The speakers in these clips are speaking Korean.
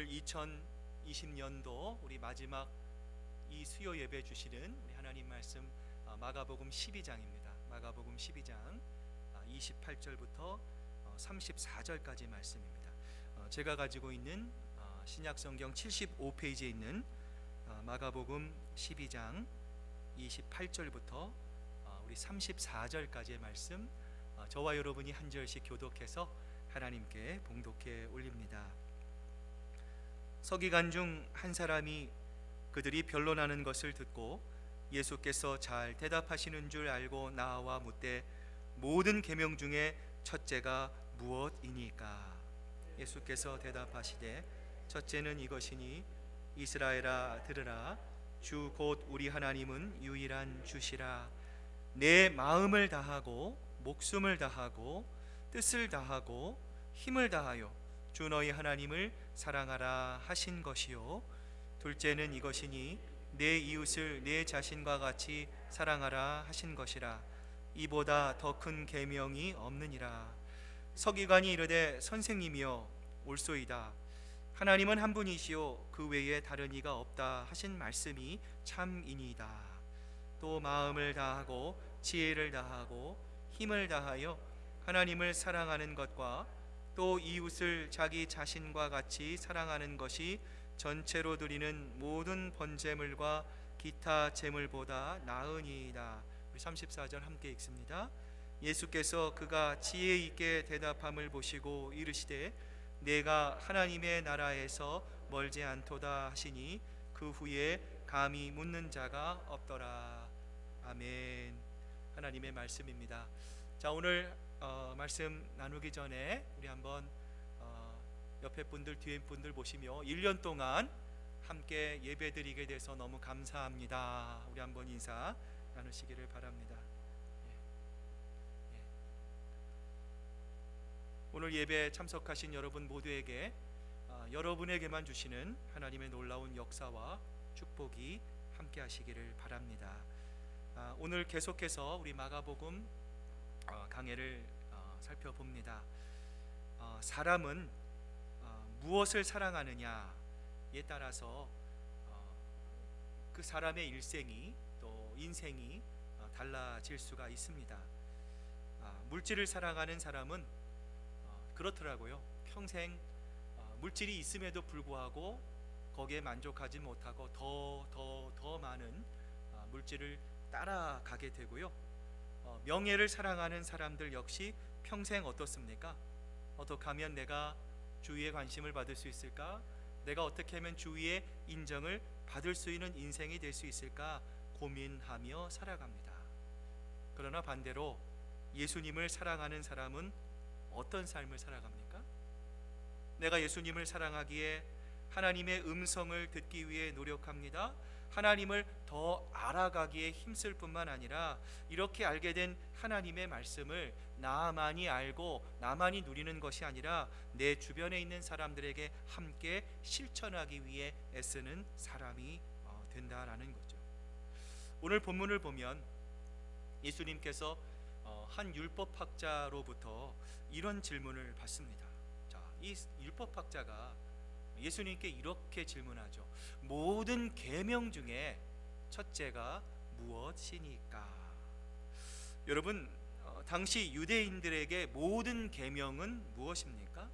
오늘 2020년도 우리 마지막 이 수요 예배 주시는 우리 하나님 말씀 마가복음 12장입니다. 마가복음 12장 28절부터 34절까지 말씀입니다. 제가 가지고 있는 신약성경 75페이지에 있는 마가복음 12장 28절부터 우리 34절까지의 말씀, 저와 여러분이 한 절씩 교독해서 하나님께 봉독해 올립니다. 서기관 중 한 사람이 그들이 변론하는 것을 듣고 예수께서 잘 대답하시는 줄 알고 나와 묻되 모든 계명 중에 첫째가 무엇이니까? 예수께서 대답하시되 첫째는 이것이니 이스라엘아 들으라. 주 곧 우리 하나님은 유일한 주시라. 내 마음을 다하고 목숨을 다하고 뜻을 다하고 힘을 다하여 주 너희 하나님을 사랑하라 하신 것이요. 둘째는 이것이니 내 이웃을 내 자신과 같이 사랑하라 하신 것이라. 이보다 더 큰 계명이 없느니라. 서기관이 이르되 선생님이여 옳소이다. 하나님은 한 분이시요 그 외에 다른 이가 없다 하신 말씀이 참이니이다. 또 마음을 다하고 지혜를 다하고 힘을 다하여 하나님을 사랑하는 것과 또 이웃을 자기 자신과 같이 사랑하는 것이 전체로 드리는 모든 번제물과 기타 제물보다 나으니이다. 34절 함께 읽습니다. 예수께서 그가 지혜 있게 대답함을 보시고 이르시되 내가 하나님의 나라에서 멀지 않도다 하시니 그 후에 감히 묻는 자가 없더라. 아멘. 하나님의 말씀입니다. 자, 오늘 말씀 나누기 전에 우리 한번 옆에 분들 뒤에 분들 보시며 1년 동안 함께 예배드리게 돼서 너무 감사합니다. 우리 한번 인사 나누시기를 바랍니다. 오늘 예배에 참석하신 여러분 모두에게 여러분에게만 주시는 하나님의 놀라운 역사와 축복이 함께 하시기를 바랍니다. 오늘 계속해서 우리 마가복음 강해를 살펴봅니다. 사람은 무엇을 사랑하느냐에 따라서 그 사람의 일생이 또 인생이 달라질 수가 있습니다. 물질을 사랑하는 사람은 그렇더라고요. 평생 물질이 있음에도 불구하고 거기에 만족하지 못하고 더 많은 물질을 따라가게 되고요. 명예를 사랑하는 사람들 역시 평생 어떻습니까? 어떻게 하면 내가 주위의 관심을 받을 수 있을까? 내가 어떻게 하면 주위의 인정을 받을 수 있는 인생이 될 수 있을까? 고민하며 살아갑니다. 그러나 반대로 예수님을 사랑하는 사람은 어떤 삶을 살아갑니까? 내가 예수님을 사랑하기에 하나님의 음성을 듣기 위해 노력합니다. 하나님을 더 알아가기에 힘쓸 뿐만 아니라 이렇게 알게 된 하나님의 말씀을 나만이 알고 나만이 누리는 것이 아니라 내 주변에 있는 사람들에게 함께 실천하기 위해 애쓰는 사람이 된다라는 거죠. 오늘 본문을 보면 예수님께서 한 율법학자로부터 이런 질문을 받습니다. 자, 이 율법학자가 예수님께 이렇게 질문하죠. 모든 계명 중에 첫째가 무엇이니까? 여러분, 당시 유대인들에게 모든 계명은 무엇입니까?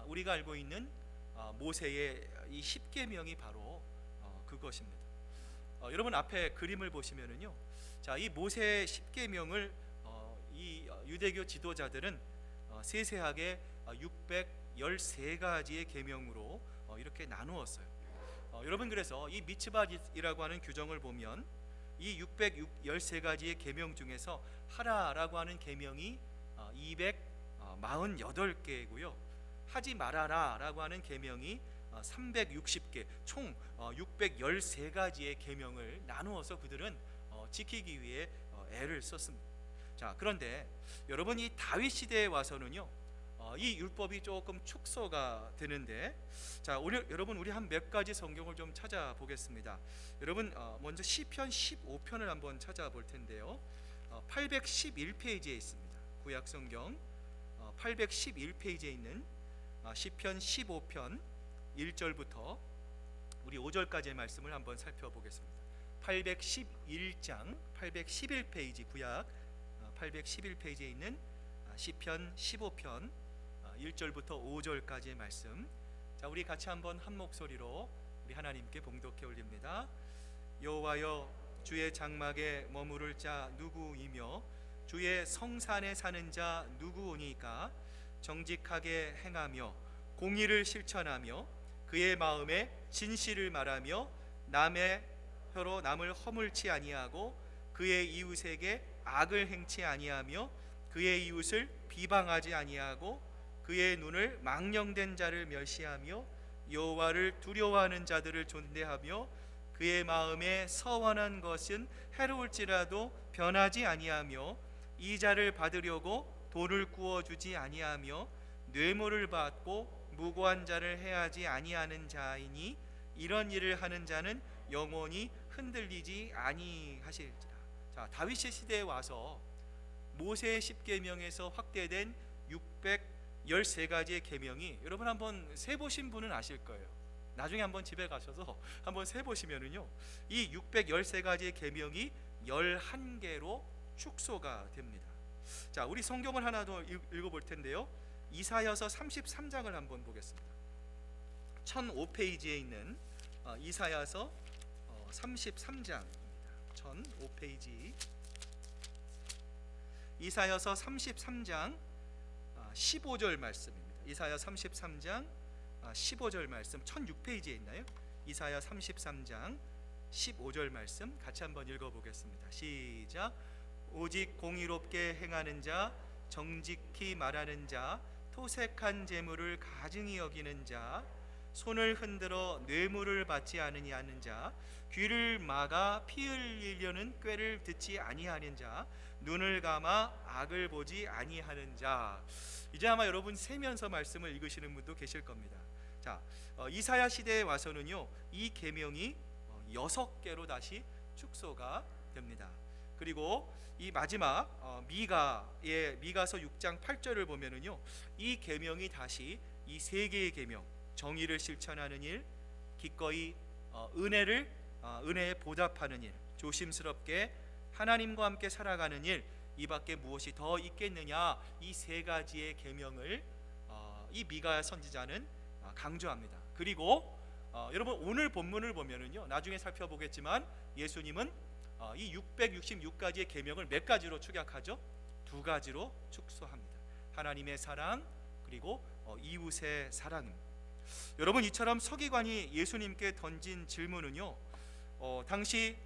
우리가 알고 있는 모세의 이 10계명이 바로 그것입니다. 여러분 앞에 그림을 보시면은요. 자, 이 모세의 10계명을 이 유대교 지도자들은 세세하게 613가지의 계명으로 이렇게 나누었어요. 여러분, 그래서 이 미츠바이라고 하는 규정을 보면 이 613가지의 계명 중에서 하라라고 하는 계명이 248개고요. 하지 말아라라고 하는 계명이 360개, 총 613가지의 계명을 나누어서 그들은 지키기 위해 애를 썼습니다. 자, 그런데 여러분, 이 다윗 시대에 와서는요, 이 율법이 조금 축소가 되는데, 자, 오늘 여러분 우리 한 몇 가지 성경을 좀 찾아보겠습니다. 여러분, 먼저 시편 15편을 한번 찾아볼 텐데요. 811페이지에 있습니다. 구약 성경 811페이지에 있는 시편 15편 1절부터 우리 5절까지의 말씀을 한번 살펴보겠습니다. 811장 811페이지 구약 811페이지에 있는 시편 15편 1절부터 5절까지의 말씀. 자, 우리 같이 한번 한 목소리로 우리 하나님께 봉독해 올립니다. 여호와여, 주의 장막에 머무를 자 누구이며 주의 성산에 사는 자 누구오니까? 정직하게 행하며 공의를 실천하며 그의 마음에 진실을 말하며 남의 혀로 남을 허물치 아니하고 그의 이웃에게 악을 행치 아니하며 그의 이웃을 비방하지 아니하고 그의 눈을 망령된 자를 멸시하며 여호와를 두려워하는 자들을 존대하며 그의 마음에 서원한 것은 해로울지라도 변하지 아니하며 이자를 받으려고 돈을 구워주지 아니하며 뇌물을 받고 무고한 자를 해하지 아니하는 자이니 이런 일을 하는 자는 영원히 흔들리지 아니하실지라. 자, 다윗의 시대에 와서 모세의 10계명에서 확대된 613가지의 계명이 여러분 한번 세보신 분은 아실 거예요. 나중에 한번 집에 가셔서 한번 세보시면은요, 이 613가지의 계명이 11개로 축소가 됩니다. 자, 우리 성경을 하나 더 읽어볼 텐데요. 이사야서 33장을 한번 보겠습니다. 1005페이지에 있는 이사야서 33장입니다. 1005페이지 이사야서 33장 15절 말씀입니다. 이사야 33장 15절 말씀 1006페이지에 있나요? 이사야 33장 15절 말씀 같이 한번 읽어보겠습니다. 시작. 오직 공의롭게 행하는 자, 정직히 말하는 자, 토색한 재물을 가증히 여기는 자, 손을 흔들어 뇌물을 받지 않으냐는 자, 귀를 막아 피 흘리려는 꾀를 듣지 아니하는 자, 눈을 감아 악을 보지 아니하는 자. 이제 아마 여러분 세면서 말씀을 읽으시는 분도 계실 겁니다. 자, 이사야 시대에 와서는요, 이 계명이 6개로 다시 축소가 됩니다. 그리고 이 마지막 미가서 6장 8절을 보면은요, 이 계명이 다시 이 3개의 계명, 정의를 실천하는 일, 기꺼이 은혜에 보답하는 일, 조심스럽게 하나님과 함께 살아가는 일, 이 밖에 무엇이 더 있겠느냐, 이 3가지의 계명을 이 미가 선지자는 강조합니다. 그리고 여러분 오늘 본문을 보면은요, 나중에 살펴보겠지만 예수님은 이 666가지의 계명을 몇 가지로 축약하죠? 2가지로 축소합니다. 하나님의 사랑 그리고 이웃의 사랑입니다. 여러분, 이처럼 서기관이 예수님께 던진 질문은요, 당시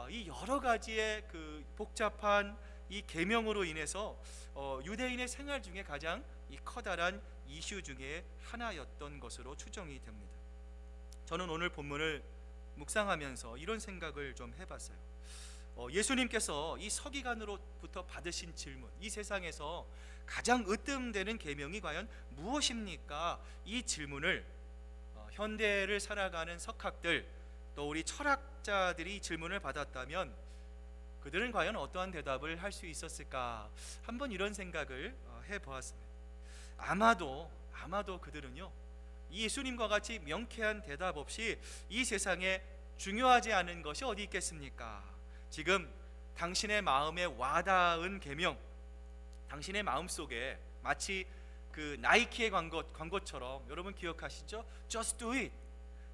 이 여러 가지의 그 복잡한 이 계명으로 인해서 유대인의 생활 중에 가장 이 커다란 이슈 중에 하나였던 것으로 추정이 됩니다. 저는 오늘 본문을 묵상하면서 이런 생각을 좀 해봤어요. 예수님께서 이 서기관으로부터 받으신 질문, 이 세상에서 가장 으뜸되는 계명이 과연 무엇입니까? 이 질문을 현대를 살아가는 석학들, 또 우리 철학자들이 이 질문을 받았다면 그들은 과연 어떠한 대답을 할 수 있었을까? 한번 이런 생각을 해보았습니다. 아마도 그들은요, 예수님과 같이 명쾌한 대답 없이 이 세상에 중요하지 않은 것이 어디 있겠습니까? 지금 당신의 마음에 와닿은 계명, 당신의 마음속에 마치 그 나이키의 광고처럼, 여러분 기억하시죠? Just do it.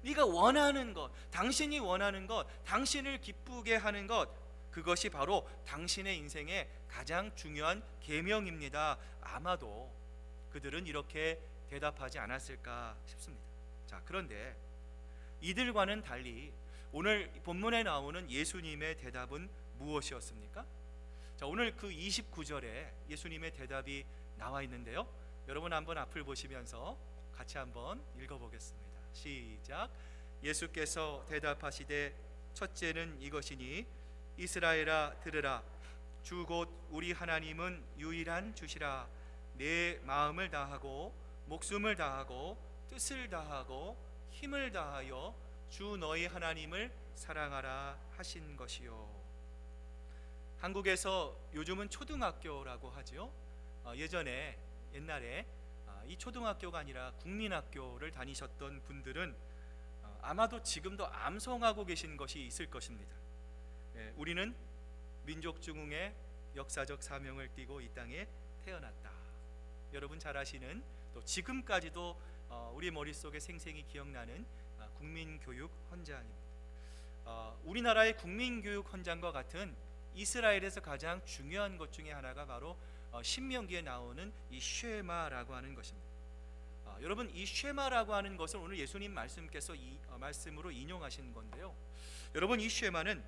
네가 원하는 것, 당신이 원하는 것, 당신을 기쁘게 하는 것, 그것이 바로 당신의 인생의 가장 중요한 계명입니다. 아마도 그들은 이렇게 대답하지 않았을까 싶습니다. 자, 그런데 이들과는 달리 오늘 본문에 나오는 예수님의 대답은 무엇이었습니까? 자, 오늘 그 29절에 예수님의 대답이 나와 있는데요, 여러분 한번 앞을 보시면서 같이 한번 읽어보겠습니다. 시작. 예수께서 대답하시되 첫째는 이것이니 이스라엘아 들으라. 주 곧 우리 하나님은 유일한 주시라. 내 마음을 다하고 목숨을 다하고 뜻을 다하고 힘을 다하여 주 너희 하나님을 사랑하라 하신 것이요. 한국에서 요즘은 초등학교라고 하죠. 옛날에 이 초등학교가 아니라 국민학교를 다니셨던 분들은 아마도 지금도 암송하고 계신 것이 있을 것입니다. 우리는 민족중흥의 역사적 사명을 띠고 이 땅에 태어났다. 여러분 잘 아시는, 또 지금까지도 우리 머릿속에 생생히 기억나는 국민교육 헌장입니다. 우리나라의 국민교육 헌장과 같은 이스라엘에서 가장 중요한 것 중에 하나가 바로 신명기에 나오는 이 쉐마라고 하는 것입니다. 여러분, 이 쉐마라고 하는 것을 오늘 예수님 말씀께서 말씀으로 인용하신 건데요. 여러분, 이 쉐마는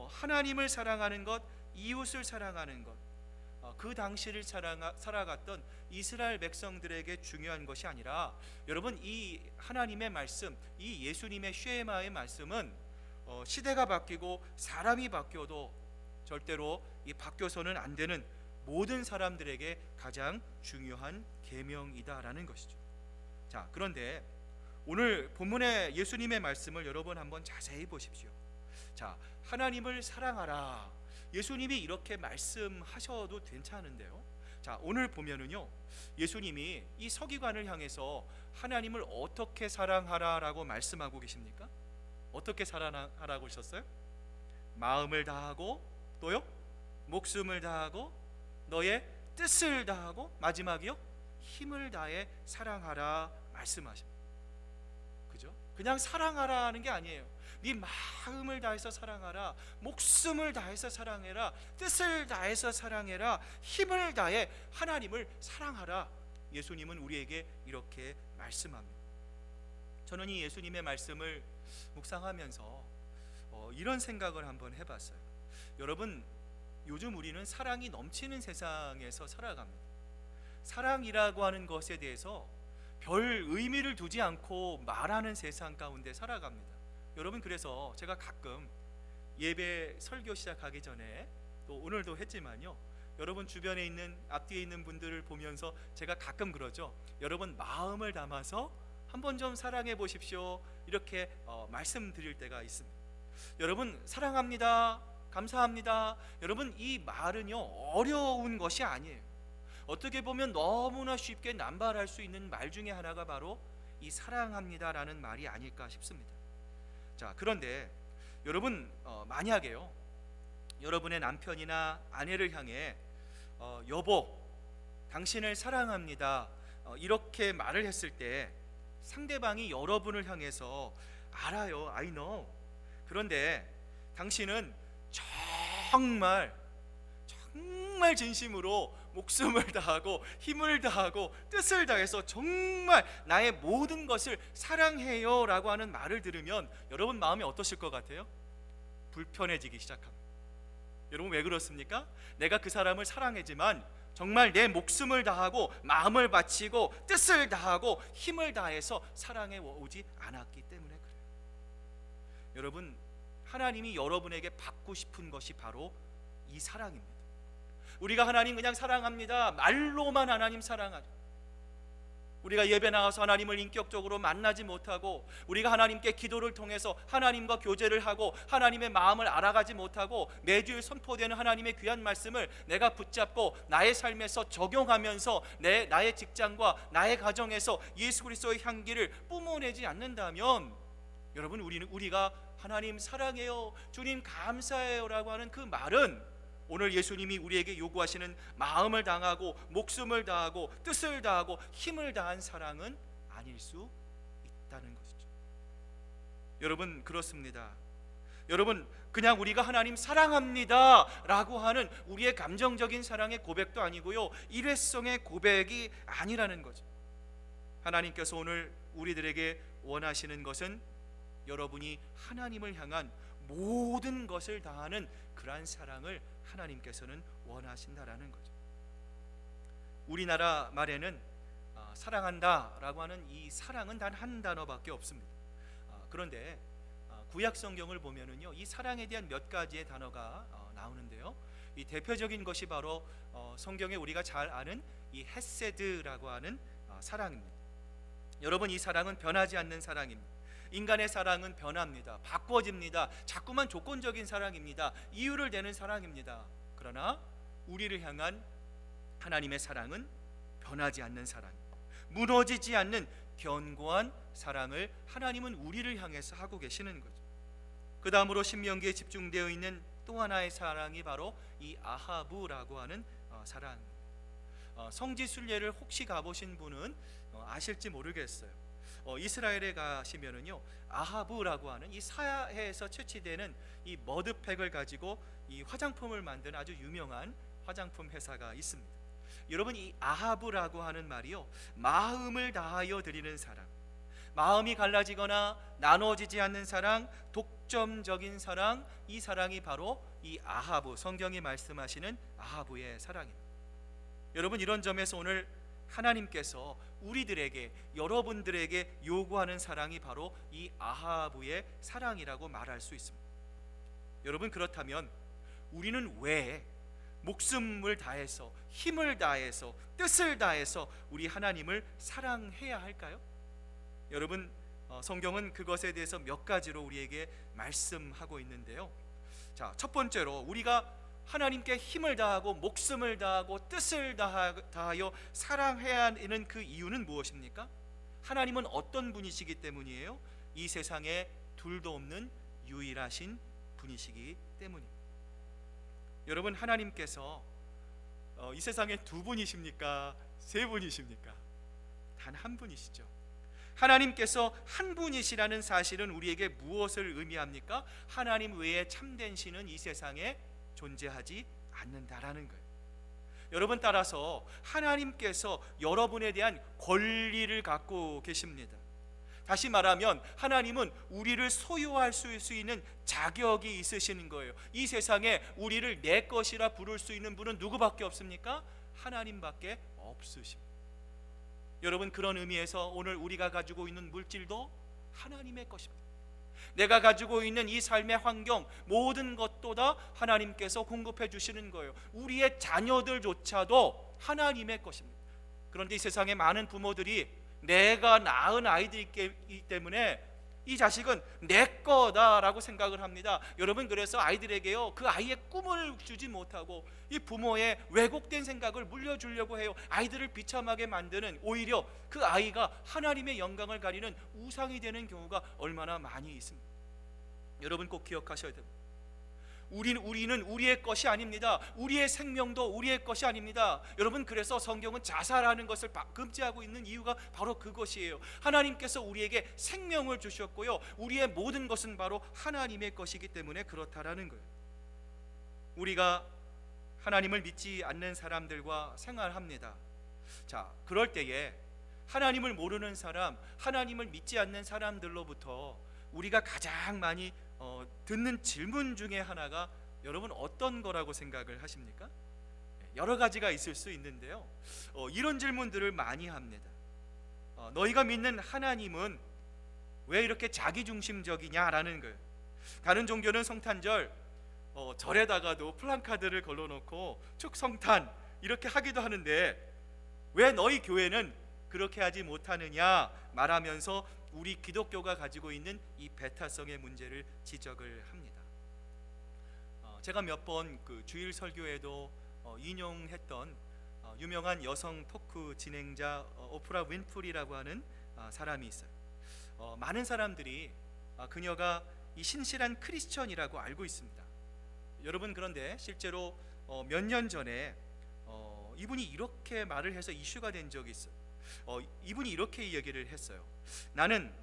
하나님을 사랑하는 것, 이웃을 사랑하는 것, 그 당시를 살아갔던 이스라엘 백성들에게 중요한 것이 아니라, 여러분, 이 하나님의 말씀, 이 예수님의 쉐마의 말씀은 시대가 바뀌고 사람이 바뀌어도 절대로 이 바뀌어서는 안 되는 모든 사람들에게 가장 중요한 계명이다라는 것이죠. 자, 그런데 오늘 본문의 예수님의 말씀을 여러분 한번 자세히 보십시오. 자, 하나님을 사랑하라. 예수님이 이렇게 말씀하셔도 괜찮은데요. 자, 오늘 보면은요, 예수님이 이 서기관을 향해서 하나님을 어떻게 사랑하라라고 말씀하고 계십니까? 어떻게 사랑하라고 하셨어요? 마음을 다하고, 또요, 목숨을 다하고, 너의 뜻을 다하고, 마지막이요, 힘을 다해 사랑하라 말씀하십니다. 그죠? 그냥 사랑하라는 게 아니에요. 네 마음을 다해서 사랑하라, 목숨을 다해서 사랑해라, 뜻을 다해서 사랑해라, 힘을 다해 하나님을 사랑하라. 예수님은 우리에게 이렇게 말씀합니다. 저는 이 예수님의 말씀을 묵상하면서 이런 생각을 한번 해봤어요. 여러분, 요즘 우리는 사랑이 넘치는 세상에서 살아갑니다. 사랑이라고 하는 것에 대해서 별 의미를 두지 않고 말하는 세상 가운데 살아갑니다. 여러분, 그래서 제가 가끔 예배 설교 시작하기 전에, 또 오늘도 했지만요, 여러분 주변에 있는, 앞뒤에 있는 분들을 보면서 제가 가끔 그러죠. 여러분, 마음을 담아서 한번 좀 사랑해 보십시오, 이렇게 말씀드릴 때가 있습니다. 여러분, 사랑합니다, 감사합니다. 여러분, 이 말은요, 어려운 것이 아니에요. 어떻게 보면 너무나 쉽게 남발할 수 있는 말 중에 하나가 바로 이 사랑합니다라는 말이 아닐까 싶습니다. 자, 그런데 여러분, 만약에요, 여러분의 남편이나 아내를 향해 여보, 당신을 사랑합니다, 이렇게 말을 했을 때 상대방이 여러분을 향해서 알아요, I know. 그런데 당신은 정말 진심으로 목숨을 다하고 힘을 다하고 뜻을 다해서 정말 나의 모든 것을 사랑해요 라고 하는 말을 들으면 여러분 마음이 어떠실 것 같아요? 불편해지기 시작합니다. 여러분, 왜 그렇습니까? 내가 그 사람을 사랑하지만 정말 내 목숨을 다하고 마음을 바치고 뜻을 다하고 힘을 다해서 사랑해 오지 않았기 때문에 그래요. 여러분, 하나님이 여러분에게 받고 싶은 것이 바로 이 사랑입니다. 우리가 하나님 그냥 사랑합니다, 말로만 하나님 사랑하죠. 우리가 예배 나가서 하나님을 인격적으로 만나지 못하고, 우리가 하나님께 기도를 통해서 하나님과 교제를 하고 하나님의 마음을 알아가지 못하고, 매주일 선포되는 하나님의 귀한 말씀을 내가 붙잡고 나의 삶에서 적용하면서 나의 직장과 나의 가정에서 예수 그리스도의 향기를 뿜어내지 않는다면, 여러분, 우리가 하나님 사랑해요, 주님 감사해요 라고 하는 그 말은 오늘 예수님이 우리에게 요구하시는 마음을 다하고 목숨을 다하고 뜻을 다하고 힘을 다한 사랑은 아닐 수 있다는 것이죠. 여러분, 그렇습니다. 여러분, 그냥 우리가 하나님 사랑합니다 라고 하는 우리의 감정적인 사랑의 고백도 아니고요, 일회성의 고백이 아니라는 거죠. 하나님께서 오늘 우리들에게 원하시는 것은 여러분이 하나님을 향한 모든 것을 다하는 그러한 사랑을 하나님께서는 원하신다라는 거죠. 우리나라 말에는 사랑한다라고 하는 이 사랑은 단 한 단어밖에 없습니다. 그런데 구약 성경을 보면은요, 이 사랑에 대한 몇 가지의 단어가 나오는데요, 이 대표적인 것이 바로 성경에 우리가 잘 아는 이 헤세드라고 하는 사랑입니다. 여러분, 이 사랑은 변하지 않는 사랑입니다. 인간의 사랑은 변합니다. 바꿔집니다. 자꾸만 조건적인 사랑입니다. 이유를 대는 사랑입니다. 그러나 우리를 향한 하나님의 사랑은 변하지 않는 사랑입니다. 무너지지 않는 견고한 사랑을 하나님은 우리를 향해서 하고 계시는 거죠. 그 다음으로 신명기에 집중되어 있는 또 하나의 사랑이 바로 이 아하브라고 하는 사랑. 성지 순례를 혹시 가보신 분은 아실지 모르겠어요. 이스라엘에 가시면은요, 아하브라고 하는 이 사해에서 채취되는 이 머드팩을 가지고 이 화장품을 만드는 아주 유명한 화장품 회사가 있습니다. 여러분, 이 아하브라고 하는 말이요, 마음을 다하여 드리는 사랑, 마음이 갈라지거나 나눠지지 않는 사랑, 독점적인 사랑, 이 사랑이 바로 이 아하브, 성경이 말씀하시는 아하브의 사랑입니다. 여러분, 이런 점에서 오늘 하나님께서 우리들에게, 여러분들에게 요구하는 사랑이 바로 이 아하브의 사랑이라고 말할 수 있습니다. 여러분, 그렇다면 우리는 왜 목숨을 다해서, 힘을 다해서, 뜻을 다해서 우리 하나님을 사랑해야 할까요? 여러분, 성경은 그것에 대해서 몇 가지로 우리에게 말씀하고 있는데요. 자, 첫 번째로 우리가 하나님께 힘을 다하고 목숨을 다하고 뜻을 다하여 사랑해야 하는 그 이유는 무엇입니까? 하나님은 어떤 분이시기 때문이에요? 이 세상에 둘도 없는 유일하신 분이시기 때문입니다. 여러분, 하나님께서 이 세상에 두 분이십니까? 세 분이십니까? 단 한 분이시죠. 하나님께서 한 분이시라는 사실은 우리에게 무엇을 의미합니까? 하나님 외에 참된 신은 이 세상에 존재하지 않는다라는 거예요. 여러분, 따라서 하나님께서 여러분에 대한 권리를 갖고 계십니다. 다시 말하면 하나님은 우리를 소유할 수 있는 자격이 있으시는 거예요. 이 세상에 우리를 내 것이라 부를 수 있는 분은 누구밖에 없습니까? 하나님밖에 없으십니다. 여러분, 그런 의미에서 오늘 우리가 가지고 있는 물질도 하나님의 것입니다. 내가 가지고 있는 이 삶의 환경, 모든 것도 다 하나님께서 공급해 주시는 거예요. 우리의 자녀들조차도 하나님의 것입니다. 그런데 이 세상에 많은 부모들이 내가 낳은 아이들이기 때문에 이 자식은 내 거다라고 생각을 합니다. 여러분, 그래서 아이들에게요, 그 아이의 꿈을 주지 못하고 이 부모의 왜곡된 생각을 물려주려고 해요. 아이들을 비참하게 만드는, 오히려 그 아이가 하나님의 영광을 가리는 우상이 되는 경우가 얼마나 많이 있습니다. 여러분, 꼭 기억하셔야 됩니다. 우리는 우리의 것이 아닙니다. 우리의 생명도 우리의 것이 아닙니다. 여러분, 그래서 성경은 자살하는 것을 금지하고 있는 이유가 바로 그것이에요. 하나님께서 우리에게 생명을 주셨고요, 우리의 모든 것은 바로 하나님의 것이기 때문에 그렇다라는 거예요. 우리가 하나님을 믿지 않는 사람들과 생활합니다. 자, 그럴 때에 하나님을 모르는 사람, 하나님을 믿지 않는 사람들로부터 우리가 가장 많이 듣는 질문 중에 하나가 여러분 어떤 거라고 생각을 하십니까? 여러 가지가 있을 수 있는데요, 이런 질문들을 많이 합니다. 너희가 믿는 하나님은 왜 이렇게 자기중심적이냐라는 거예요. 다른 종교는 성탄절 절에다가도 플랜카드를 걸어놓고 축성탄 이렇게 하기도 하는데 왜 너희 교회는 그렇게 하지 못하느냐 말하면서 우리 기독교가 가지고 있는 이 배타성의 문제를 지적을 합니다. 제가 몇 번 그 주일 설교에도 인용했던 유명한 여성 토크 진행자 오프라 윈프리라고 하는 사람이 있어요. 많은 사람들이 그녀가 이 신실한 크리스천이라고 알고 있습니다. 여러분, 그런데 실제로 몇 년 전에 이분이 이렇게 말을 해서 이슈가 된 적이 있어요. 이분이 이렇게 얘기를 했어요. 나는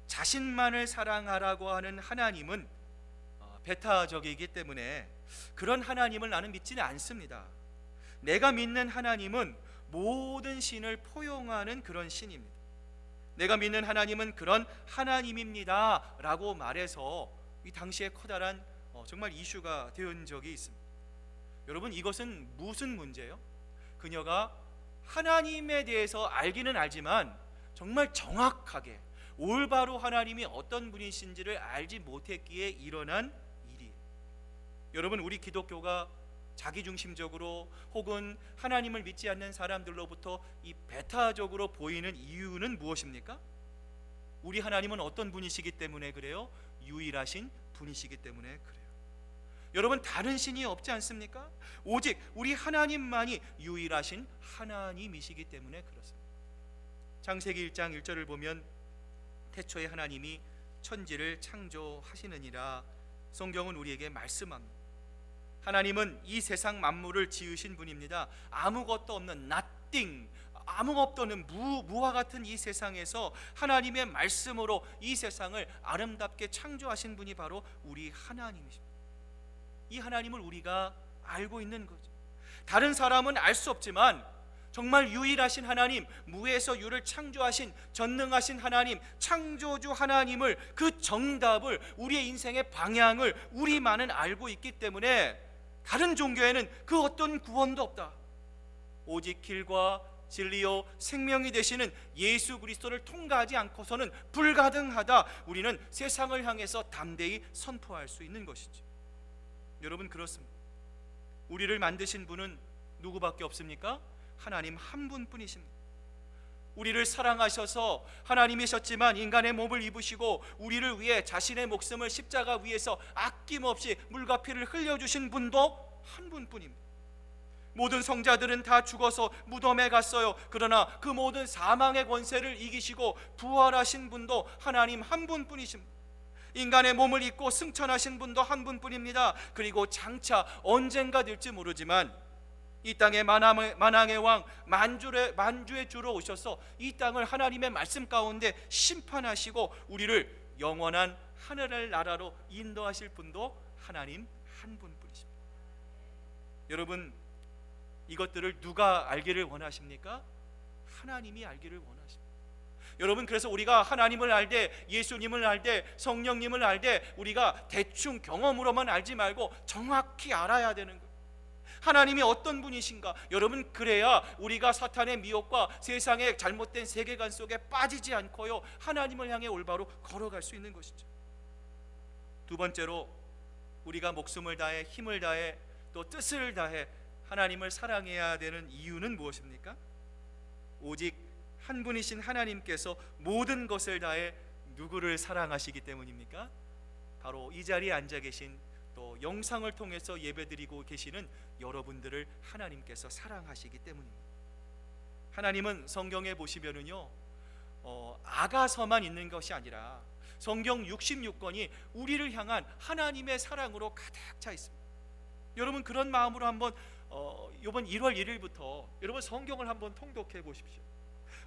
자신만을 사랑하라고 하는 하나님은 배타적이기 때문에 그런 하나님을 나는 믿지는 않습니다. 내가 믿는 하나님은 모든 신을 포용하는 그런 신입니다. 내가 믿는 하나님은 그런 하나님입니다 라고 말해서 이 당시에 커다란 정말 이슈가 된 적이 있습니다. 여러분, 이것은 무슨 문제예요? 그녀가 하나님에 대해서 알기는 알지만 정말 정확하게 올바로 하나님이 어떤 분이신지를 알지 못했기에 일어난 일이. 여러분, 우리 기독교가 자기중심적으로 혹은 하나님을 믿지 않는 사람들로부터 이 배타적으로 보이는 이유는 무엇입니까? 우리 하나님은 어떤 분이시기 때문에 그래요? 유일하신 분이시기 때문에 그래요. 여러분, 다른 신이 없지 않습니까? 오직 우리 하나님만이 유일하신 하나님이시기 때문에 그렇습니다. 창세기 1장 1절을 보면 태초에 하나님이 천지를 창조하시느니라 성경은 우리에게 말씀합니다. 하나님은 이 세상 만물을 지으신 분입니다. 아무것도 없는 nothing, 아무것도 없는 무와 같은 이 세상에서 하나님의 말씀으로 이 세상을 아름답게 창조하신 분이 바로 우리 하나님이십니다. 이 하나님을 우리가 알고 있는 거죠. 다른 사람은 알 수 없지만 정말 유일하신 하나님, 무에서 유를 창조하신 전능하신 하나님, 창조주 하나님을, 그 정답을, 우리의 인생의 방향을 우리만은 알고 있기 때문에 다른 종교에는 그 어떤 구원도 없다. 오직 길과 진리요 생명이 되시는 예수 그리스도를 통과하지 않고서는 불가능하다. 우리는 세상을 향해서 담대히 선포할 수 있는 것이죠. 여러분, 그렇습니다. 우리를 만드신 분은 누구밖에 없습니까? 하나님 한 분뿐이십니다. 우리를 사랑하셔서 하나님이셨지만 인간의 몸을 입으시고 우리를 위해 자신의 목숨을 십자가 위에서 아낌없이 물과 피를 흘려주신 분도 한 분뿐입니다. 모든 성자들은 다 죽어서 무덤에 갔어요. 그러나 그 모든 사망의 권세를 이기시고 부활하신 분도 하나님 한 분뿐이십니다. 인간의 몸을 입고 승천하신 분도 한 분뿐입니다. 그리고 장차 언젠가 될지 모르지만 이 땅의 만왕의 왕 만주의 주로 오셔서 이 땅을 하나님의 말씀 가운데 심판하시고 우리를 영원한 하늘의 나라로 인도하실 분도 하나님 한 분뿐이십니다. 여러분, 이것들을 누가 알기를 원하십니까? 하나님이 알기를 원하십니다. 여러분, 그래서 우리가 하나님을 알되, 예수님을 알되, 성령님을 알되 우리가 대충 경험으로만 알지 말고 정확히 알아야 되는 거예요. 하나님이 어떤 분이신가? 여러분, 그래야 우리가 사탄의 미혹과 세상의 잘못된 세계관 속에 빠지지 않고요, 하나님을 향해 올바로 걸어갈 수 있는 것이죠. 두 번째로, 우리가 목숨을 다해 힘을 다해 또 뜻을 다해 하나님을 사랑해야 되는 이유는 무엇입니까? 오직 한 분이신 하나님께서 모든 것을 다해 누구를 사랑하시기 때문입니까? 바로 이 자리에 앉아 계신, 또 영상을 통해서 예배드리고 계시는 여러분들을 하나님께서 사랑하시기 때문입니다. 하나님은 성경에 보시면은요, 아가서만 있는 것이 아니라 성경 66권이 우리를 향한 하나님의 사랑으로 가득 차 있습니다. 여러분, 그런 마음으로 한번 이번 1월 1일부터 여러분 성경을 한번 통독해 보십시오.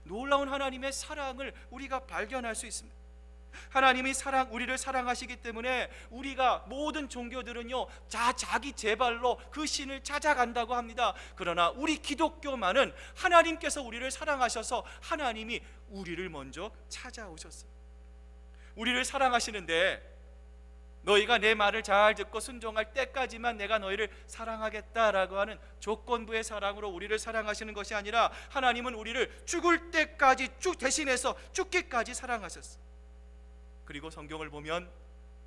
놀라운 하나님의 사랑을 우리가 발견할 수 있습니다. 하나님이 우리를 사랑하시기 때문에 우리가 모든 종교들은요 자기 제발로 그 신을 찾아간다고 합니다. 그러나 우리 기독교만은 하나님께서 우리를 사랑하셔서 하나님이 우리를 먼저 찾아오셨어요. 우리를 사랑하시는데 너희가 내 말을 잘 듣고 순종할 때까지만 내가 너희를 사랑하겠다라고 하는 조건부의 사랑으로 우리를 사랑하시는 것이 아니라 하나님은 우리를 죽을 때까지 대신해서 죽기까지 사랑하셨어요. 그리고 성경을 보면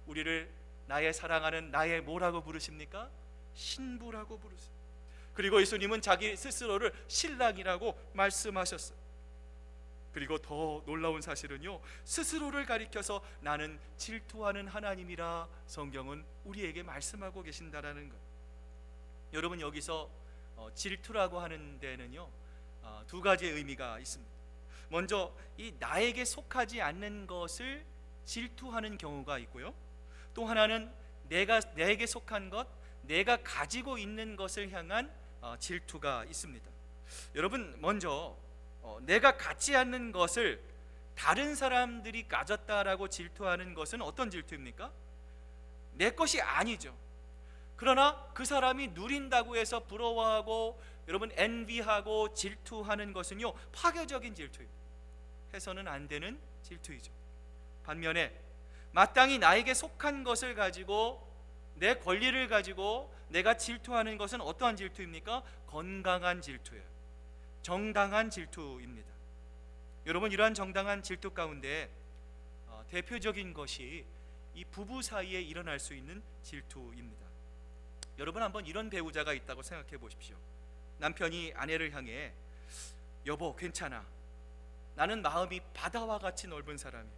우리를 나의 사랑하는 나의 뭐라고 부르십니까? 신부라고 부르세요. 그리고 예수님은 자기 스스로를 신랑이라고 말씀하셨어요. 그리고 더 놀라운 사실은요, 스스로를 가리켜서 나는 질투하는 하나님이라 성경은 우리에게 말씀하고 계신다라는 것. 여러분, 여기서 질투라고 하는 데는요 두 가지의 의미가 있습니다. 먼저 이 나에게 속하지 않는 것을 질투하는 경우가 있고요, 또 하나는 내게 속한 것, 내가 가지고 있는 것을 향한 질투가 있습니다. 여러분, 먼저 내가 갖지 않는 것을 다른 사람들이 가졌다라고 질투하는 것은 어떤 질투입니까? 내 것이 아니죠. 그러나 그 사람이 누린다고 해서 부러워하고 여러분 envy하고 질투하는 것은요 파괴적인 질투입니다. 해서는 안 되는 질투이죠. 반면에 마땅히 나에게 속한 것을 가지고 내 권리를 가지고 내가 질투하는 것은 어떠한 질투입니까? 건강한 질투예요. 정당한 질투입니다. 여러분, 이러한 정당한 질투 가운데 대표적인 것이 이 부부 사이에 일어날 수 있는 질투입니다. 여러분, 한번 이런 배우자가 있다고 생각해 보십시오. 남편이 아내를 향해 여보, 괜찮아. 나는 마음이 바다와 같이 넓은 사람이야.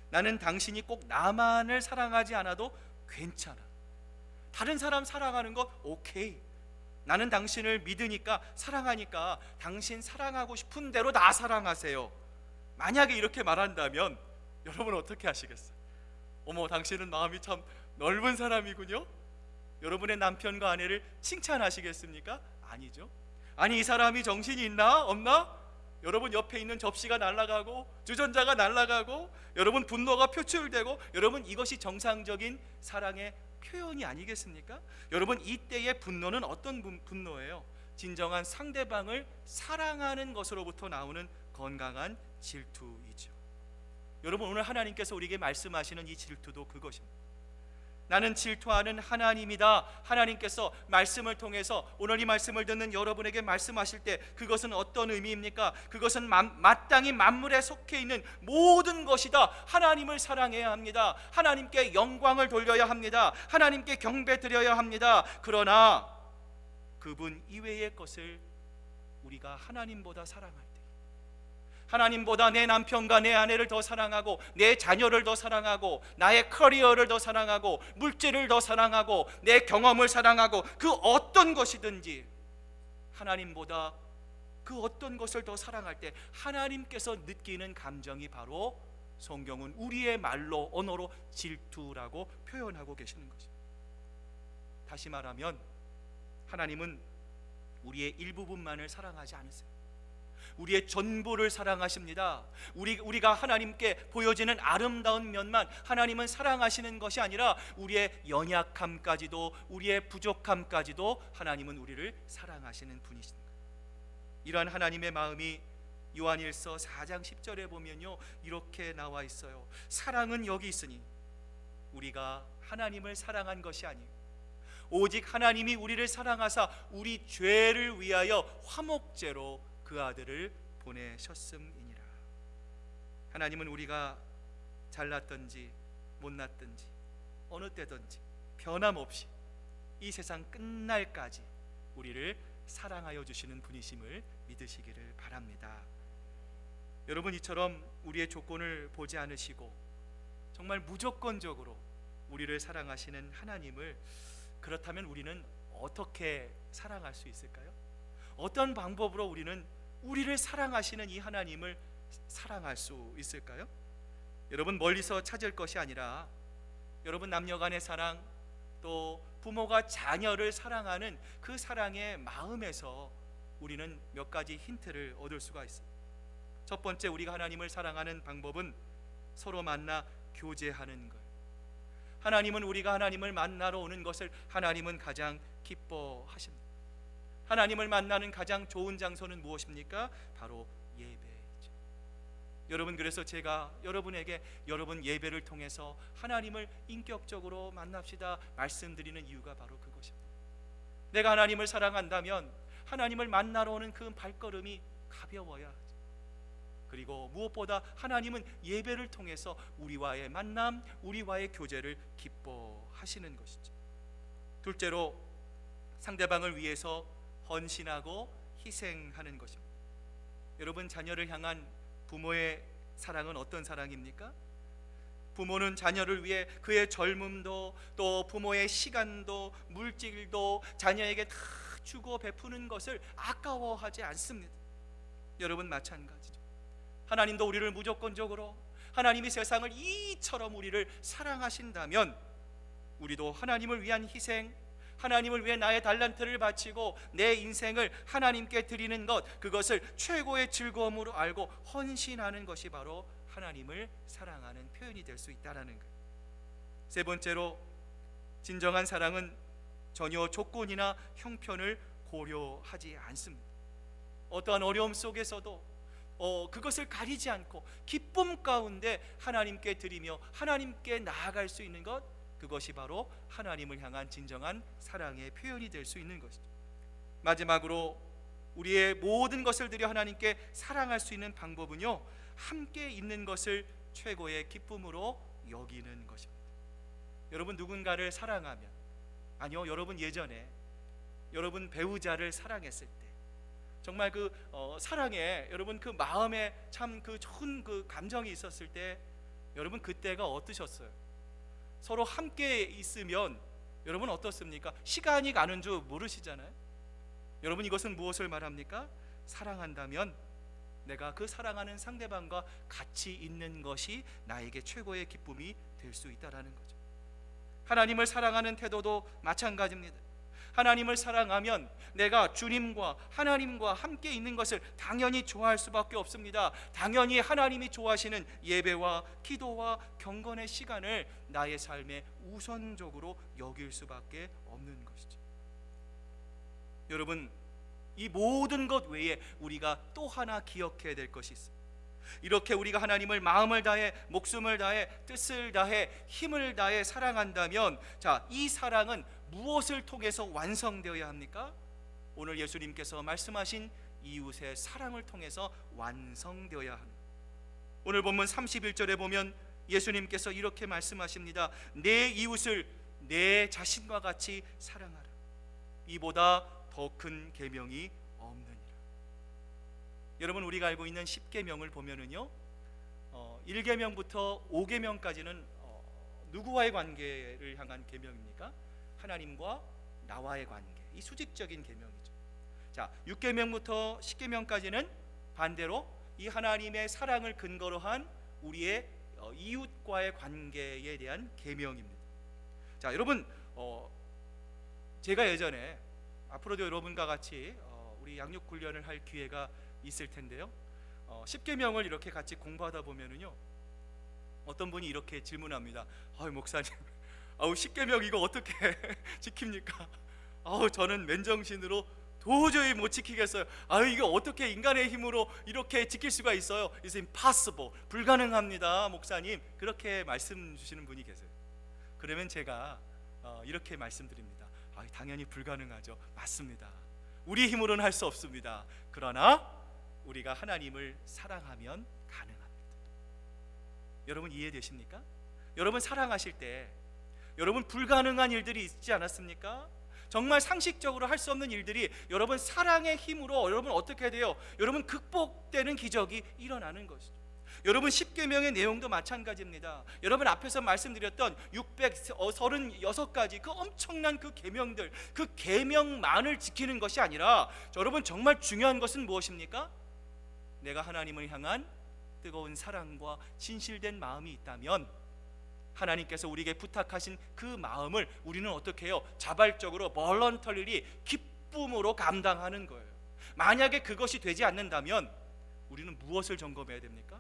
나는 당신이 꼭 나만을 사랑하지 않아도 괜찮아. 다른 사람 사랑하는 거 오케이. 나는 당신을 믿으니까, 사랑하니까 당신 사랑하고 싶은 대로 나 사랑하세요. 만약에 이렇게 말한다면 여러분 어떻게 하시겠어요? 어머, 당신은 마음이 참 넓은 사람이군요. 여러분의 남편과 아내를 칭찬하시겠습니까? 아니죠. 아니, 이 사람이 정신이 있나 없나? 여러분 옆에 있는 접시가 날아가고 주전자가 날아가고 여러분 분노가 표출되고, 여러분 이것이 정상적인 사랑의 표현이 아니겠습니까? 여러분 이때의 분노는 어떤 분노예요? 진정한 상대방을 사랑하는 것으로부터 나오는 건강한 질투이죠. 여러분 오늘 하나님께서 우리에게 말씀하시는 이 질투도 그것입니다. 나는 질투하는 하나님이다. 하나님께서 말씀을 통해서 오늘 이 말씀을 듣는 여러분에게 말씀하실 때 그것은 어떤 의미입니까? 그것은 마땅히 만물에 속해 있는 모든 것이다. 하나님을 사랑해야 합니다. 하나님께 영광을 돌려야 합니다. 하나님께 경배 드려야 합니다. 그러나 그분 이외의 것을 우리가 하나님보다 사랑할 때, 하나님보다 내 남편과 내 아내를 더 사랑하고 내 자녀를 더 사랑하고 나의 커리어를 더 사랑하고 물질을 더 사랑하고 내 경험을 사랑하고 그 어떤 것이든지 하나님보다 그 어떤 것을 더 사랑할 때 하나님께서 느끼는 감정이 바로 성경은 우리의 말로, 언어로 질투라고 표현하고 계시는 것입니다. 다시 말하면 하나님은 우리의 일부분만을 사랑하지 않으세요. 우리의 전부를 사랑하십니다. 우리가 하나님께 보여지는 아름다운 면만 하나님은 사랑하시는 것이 아니라 우리의 연약함까지도, 우리의 부족함까지도 하나님은 우리를 사랑하시는 분이십니다. 이러한 하나님의 마음이 요한일서 4장 10절에 보면요, 이렇게 나와 있어요. 사랑은 여기 있으니 우리가 하나님을 사랑한 것이 아니에요. 오직 하나님이 우리를 사랑하사 우리 죄를 위하여 화목제로 그 아들을 보내셨음이니라. 하나님은 우리가 잘났든지 못났든지 어느 때든지 변함없이 이 세상 끝날까지 우리를 사랑하여 주시는 분이심을 믿으시기를 바랍니다. 여러분, 이처럼 우리의 조건을 보지 않으시고 정말 무조건적으로 우리를 사랑하시는 하나님을, 그렇다면 우리는 어떻게 사랑할 수 있을까요? 어떤 방법으로 우리를 사랑하시는 이 하나님을 사랑할 수 있을까요? 여러분, 멀리서 찾을 것이 아니라 여러분 남녀간의 사랑, 또 부모가 자녀를 사랑하는 그 사랑의 마음에서 우리는 몇 가지 힌트를 얻을 수가 있습니다. 첫 번째, 우리가 하나님을 사랑하는 방법은 서로 만나 교제하는 것. 하나님은 우리가 하나님을 만나러 오는 것을 하나님은 가장 기뻐하십니다. 하나님을 만나는 가장 좋은 장소는 무엇입니까? 바로 예배죠. 여러분, 그래서 제가 여러분에게 여러분 예배를 통해서 하나님을 인격적으로 만납시다 말씀드리는 이유가 바로 그것입니다. 내가 하나님을 사랑한다면 하나님을 만나러 오는 그 발걸음이 가벼워야 하죠. 그리고 무엇보다 하나님은 예배를 통해서 우리와의 만남, 우리와의 교제를 기뻐하시는 것이죠. 둘째로, 상대방을 위해서 헌신하고 희생하는 것입니다. 여러분, 자녀를 향한 부모의 사랑은 어떤 사랑입니까? 부모는 자녀를 위해 그의 젊음도, 또 부모의 시간도, 물질도 자녀에게 다 주고 베푸는 것을 아까워하지 않습니다. 여러분, 마찬가지죠. 하나님도 우리를 무조건적으로, 하나님이 세상을 이처럼 우리를 사랑하신다면 우리도 하나님을 위한 희생, 하나님을 위해 나의 달란트를 바치고 내 인생을 하나님께 드리는 것, 그것을 최고의 즐거움으로 알고 헌신하는 것이 바로 하나님을 사랑하는 표현이 될 수 있다는 거예요. 세 번째로, 진정한 사랑은 전혀 조건이나 형편을 고려하지 않습니다. 어떠한 어려움 속에서도 그것을 가리지 않고 기쁨 가운데 하나님께 드리며 하나님께 나아갈 수 있는 것, 그것이 바로 하나님을 향한 진정한 사랑의 표현이 될 수 있는 것이죠. 마지막으로, 우리의 모든 것을 들여 하나님께 사랑할 수 있는 방법은요, 함께 있는 것을 최고의 기쁨으로 여기는 것입니다. 여러분, 누군가를 사랑하면, 아니요, 여러분 예전에 여러분 배우자를 사랑했을 때 정말 그 사랑에 여러분 그 마음에 참 그 좋은 그 감정이 있었을 때 여러분 그때가 어떠셨어요? 서로 함께 있으면 여러분 어떻습니까? 시간이 가는 줄 모르시잖아요. 여러분, 이것은 무엇을 말합니까? 사랑한다면 내가 그 사랑하는 상대방과 같이 있는 것이 나에게 최고의 기쁨이 될 수 있다라는 거죠. 하나님을 사랑하는 태도도 마찬가지입니다. 하나님을 사랑하면 내가 주님과 하나님과 함께 있는 것을 당연히 좋아할 수밖에 없습니다. 당연히 하나님이 좋아하시는 예배와 기도와 경건의 시간을 나의 삶에 우선적으로 여길 수밖에 없는 것이죠. 여러분, 이 모든 것 외에 우리가 또 하나 기억해야 될 것이 있습니다. 이렇게 우리가 하나님을 마음을 다해, 목숨을 다해, 뜻을 다해, 힘을 다해 사랑한다면, 자, 이 사랑은 무엇을 통해서 완성되어야 합니까? 오늘 예수님께서 말씀하신 이웃의 사랑을 통해서 완성되어야 합니다. 오늘 본문 31절에 보면 예수님께서 이렇게 말씀하십니다. 내 이웃을 내 자신과 같이 사랑하라. 이보다 더 큰 계명이 없느니라. 여러분, 우리가 알고 있는 10계명을 보면은요, 1계명부터 5계명까지는 누구와의 관계를 향한 계명입니까? 하나님과 나와의 관계, 이 수직적인 계명이죠. 자, 6계명부터 10계명까지는 반대로 이 하나님의 사랑을 근거로 한 우리의 이웃과의 관계에 대한 계명입니다. 자, 여러분, 제가 예전에 앞으로도 여러분과 같이 우리 양육 훈련을 할 기회가 있을 텐데요, 10계명을 이렇게 같이 공부하다 보면은요, 어떤 분이 이렇게 질문합니다. 목사님, 10계명 이거 어떻게 지킵니까? 저는 맨정신으로 도저히 못 지키겠어요. 이게 어떻게 인간의 힘으로 이렇게 지킬 수가 있어요? It's impossible, 불가능합니다, 목사님. 그렇게 말씀 주시는 분이 계세요. 그러면 제가 이렇게 말씀드립니다. 당연히 불가능하죠. 맞습니다. 우리 힘으로는 할 수 없습니다. 그러나 우리가 하나님을 사랑하면 가능합니다. 여러분, 이해되십니까? 여러분, 사랑하실 때 여러분 불가능한 일들이 있지 않았습니까? 정말 상식적으로 할 수 없는 일들이 여러분 사랑의 힘으로 여러분 어떻게 돼요? 여러분 극복되는 기적이 일어나는 것이죠. 여러분, 10계명의 내용도 마찬가지입니다. 여러분 앞에서 말씀드렸던 636가지 그 엄청난 그 계명들, 그 계명만을 지키는 것이 아니라, 여러분 정말 중요한 것은 무엇입니까? 내가 하나님을 향한 뜨거운 사랑과 진실된 마음이 있다면 하나님께서 우리에게 부탁하신 그 마음을 우리는 어떻게 해요? 자발적으로 voluntarily 기쁨으로 감당하는 거예요. 만약에 그것이 되지 않는다면 우리는 무엇을 점검해야 됩니까?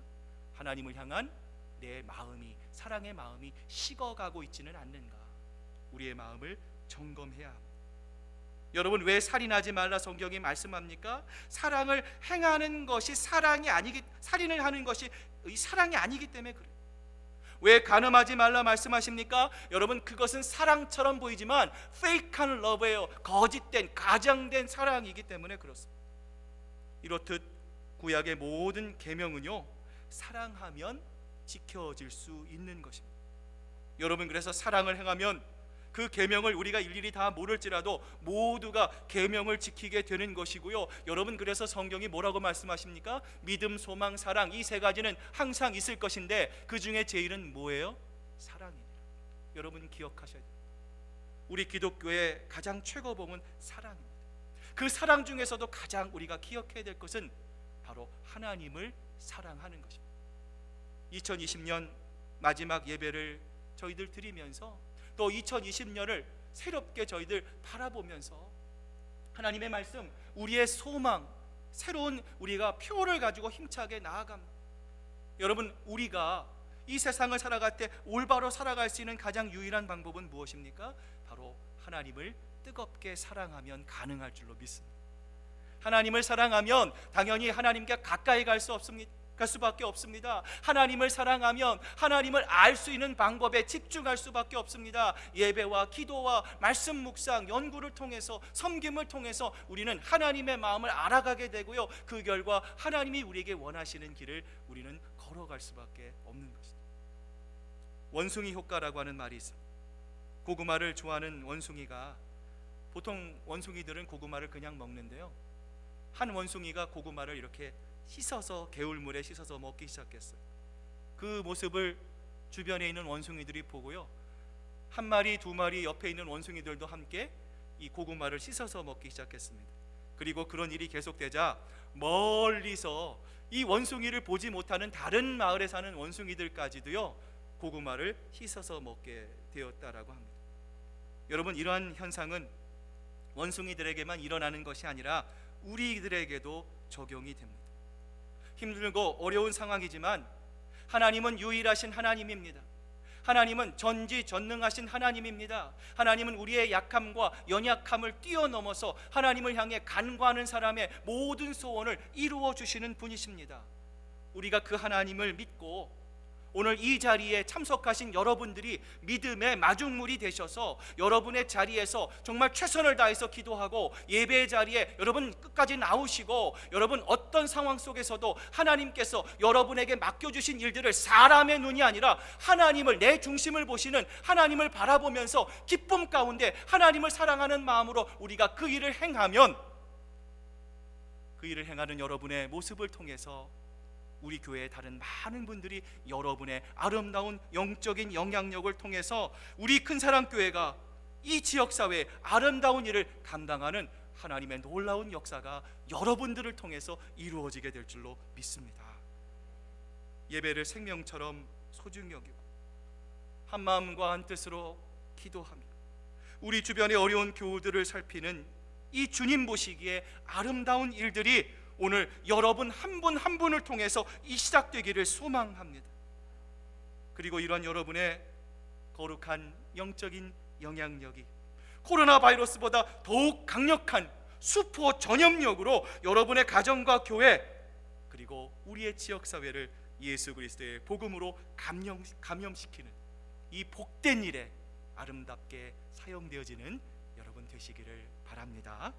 하나님을 향한 내 마음이, 사랑의 마음이 식어가고 있지는 않는가, 우리의 마음을 점검해야 합니다. 여러분, 왜 살인하지 말라 성경이 말씀합니까? 사랑을 행하는 것이 살인을 하는 것이 사랑이 아니기 때문에 그래요. 왜 간음하지 말라 말씀하십니까? 여러분, 그것은 사랑처럼 보이지만 페이크한 러브예요. 거짓된, 가장된 사랑이기 때문에 그렇습니다. 이렇듯 구약의 모든 계명은요, 사랑하면 지켜질 수 있는 것입니다. 여러분, 그래서 사랑을 행하면 그 계명을 우리가 일일이 다 모를지라도 모두가 계명을 지키게 되는 것이고요. 여러분, 그래서 성경이 뭐라고 말씀하십니까? 믿음, 소망, 사랑, 이 세 가지는 항상 있을 것인데 그 중에 제일은 뭐예요? 사랑이니라. 여러분 기억하셔야 돼요. 우리 기독교의 가장 최고봉은 사랑입니다. 그 사랑 중에서도 가장 우리가 기억해야 될 것은 바로 하나님을 사랑하는 것입니다. 2020년 마지막 예배를 저희들 드리면서 또 2020년을 새롭게 저희들 바라보면서 하나님의 말씀, 우리의 소망, 새로운 우리가 표를 가지고 힘차게 나아갑니다. 여러분, 우리가 이 세상을 살아갈 때 올바로 살아갈 수 있는 가장 유일한 방법은 무엇입니까? 바로 하나님을 뜨겁게 사랑하면 가능할 줄로 믿습니다. 하나님을 사랑하면 당연히 하나님께 가까이 갈 수밖에 없습니다. 하나님을 사랑하면 하나님을 알 수 있는 방법에 집중할 수밖에 없습니다. 예배와 기도와 말씀 묵상, 연구를 통해서, 섬김을 통해서 우리는 하나님의 마음을 알아가게 되고요, 그 결과 하나님이 우리에게 원하시는 길을 우리는 걸어갈 수밖에 없는 것입니다. 원숭이 효과라고 하는 말이 있습니다. 고구마를 좋아하는 원숭이가, 보통 원숭이들은 고구마를 그냥 먹는데요, 한 원숭이가 고구마를 이렇게 씻어서, 개울물에 씻어서 먹기 시작했어요. 그 모습을 주변에 있는 원숭이들이 보고요, 한 마리, 두 마리 옆에 있는 원숭이들도 함께 이 고구마를 씻어서 먹기 시작했습니다. 그리고 그런 일이 계속되자 멀리서 이 원숭이를 보지 못하는 다른 마을에 사는 원숭이들까지도요 고구마를 씻어서 먹게 되었다라고 합니다. 여러분, 이러한 현상은 원숭이들에게만 일어나는 것이 아니라 우리들에게도 적용이 됩니다. 힘들고 어려운 상황이지만 하나님은 유일하신 하나님입니다. 하나님은 전지전능하신 하나님입니다. 하나님은 우리의 약함과 연약함을 뛰어넘어서 하나님을 향해 간구하는 사람의 모든 소원을 이루어 주시는 분이십니다. 우리가 그 하나님을 믿고 오늘 이 자리에 참석하신 여러분들이 믿음의 마중물이 되셔서 여러분의 자리에서 정말 최선을 다해서 기도하고 예배의 자리에 여러분 끝까지 나오시고 여러분 어떤 상황 속에서도 하나님께서 여러분에게 맡겨주신 일들을 사람의 눈이 아니라 하나님을, 내 중심을 보시는 하나님을 바라보면서 기쁨 가운데 하나님을 사랑하는 마음으로 우리가 그 일을 행하면, 그 일을 행하는 여러분의 모습을 통해서 우리 교회의 다른 많은 분들이 여러분의 아름다운 영적인 영향력을 통해서 우리 큰사랑교회가 이 지역사회의 아름다운 일을 감당하는 하나님의 놀라운 역사가 여러분들을 통해서 이루어지게 될 줄로 믿습니다. 예배를 생명처럼 소중히 여기고 한 마음과 한 뜻으로 기도하며 우리 주변의 어려운 교우들을 살피는 이 주님 보시기에 아름다운 일들이 오늘 여러분 한 분 한 분을 통해서 이 시작되기를 소망합니다. 그리고 이런 여러분의 거룩한 영적인 영향력이 코로나 바이러스보다 더욱 강력한 슈퍼 전염력으로 여러분의 가정과 교회 그리고 우리의 지역사회를 예수 그리스도의 복음으로 감염시키는 이 복된 일에 아름답게 사용되어지는 여러분 되시기를 바랍니다.